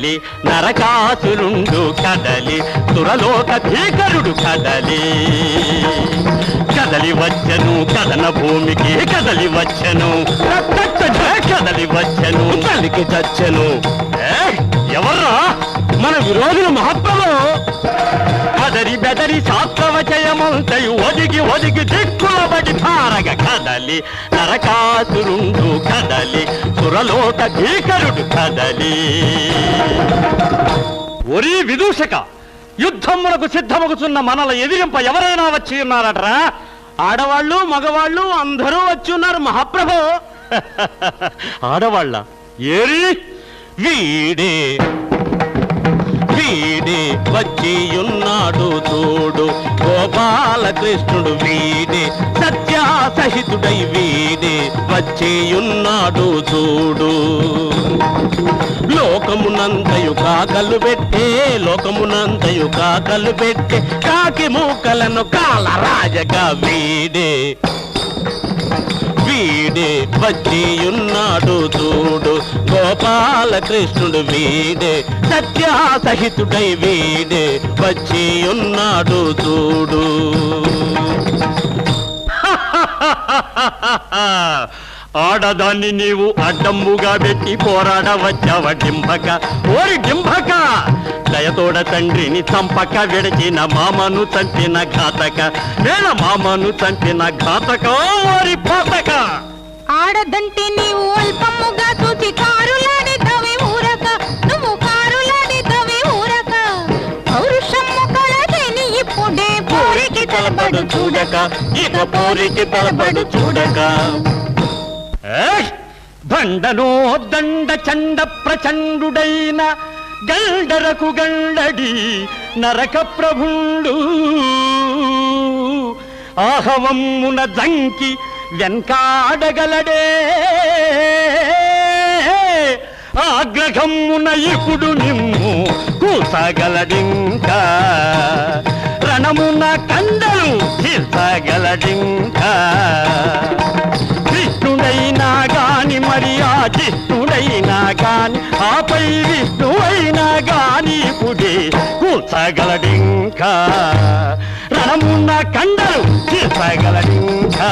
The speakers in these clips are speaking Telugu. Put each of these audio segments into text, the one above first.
కదలి నరకాసురుండు కదలి సురలోక భీకరుడు కదలి కదలి వచ్చను కదన భూమికి కదలి వచ్చను కదలి వచ్చను కలికి చచ్చను. ఎవర్రా మన విరోధులు మహాత్ములు? కదరి బెదరి శాస్త్రవచయమంతయు ఒదిగి ఒదిగి దిక్కులబడి భారగ కదలి నరకాసురుండు కదలి సురలోక భీకరుడు కదలి. ఒరి విదూషక, యుద్ధమునకు సిద్ధమగుచున్న మనల ఎదిరింప ఎవరైనా వచ్చి ఉన్నారటరా? ఆడవాళ్ళు మగవాళ్ళు అందరూ వచ్చి ఉన్నారు మహాప్రభు. ఆడవాళ్ళ ఏరి? వీడే వీడే వచ్చియున్నాడు చూడు గోపాలకృష్ణుడు వీడే సత్యాసహితుడై వీడే వచ్చియున్నాడు చూడు. లోకమునంతయు కాకలు పెట్టే లోకమునంతయు కాకలు పెట్టే కాకి మూకలను కాలరాజగా వీడే వీడే వచ్చియున్నాడు చూడు గోపాలకృష్ణుడు వీడే సత్యాసహితుడై వీడే వచ్చియున్నాడు చూడు. ఆడదాన్ని నీవు అడ్డంబుగా పెట్టి పోరాడవచ్చావ డింభక, ఓరి డింభక. దయతోడ తండ్రిని చంపక విడచిన మామను చంపిన ఘాతక, వేళ మామను చంపిన ఘాతక ఓరి పోతక. ఆడదంటే నీవు అల్పముగా చూచి కారులాడితవి ఊరక, నువ్వు కారులాడితవి ఊరక. పౌరుషము కలదని ఇప్పుడే పోరికి తలపడు చూడక, ఇక పోరికి తలపడు చూడక. దండనో దండ చండ ప్రచండుడైన గండరకు గండడి నరక ప్రభుండు ఆహవమ్మున జంకి వెంకాడగలడే ఆగ్రహమ్మున ఇప్పుడు నిమ్ము కూసగలడింకా రణమున కండలు తీర్చగలడింకా కృష్ణుడైనా గాని మరి ఆ జిష్ణుడైనా గాని ఆపై విష్ణువైనా గాని పుడి కూర్చగలడింకా రణమున్న కండలు తీర్చగలడింకా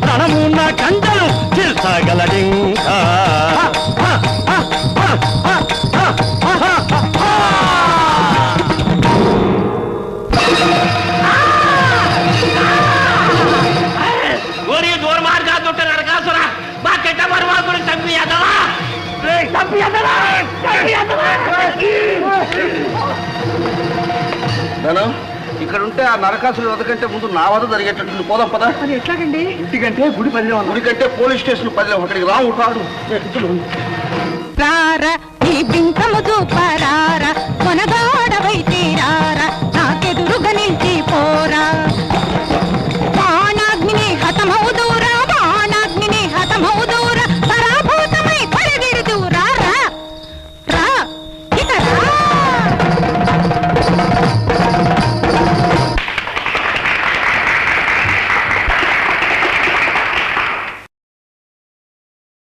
రణమున్న కండలు తీర్చగలడింకా. ఇక్కడ ఉంటే ఆ నరకాసురు వదకంటే ముందు నా వద్ద జరిగేటట్టు పోదాం పదా. అది ఎట్లాగండి? ఇంటికంటే గుడి 10 గుడి కంటే పోలీస్ స్టేషన్ 10 అక్కడికి రావు కాడు. రారా ఈ బింకము చూపరా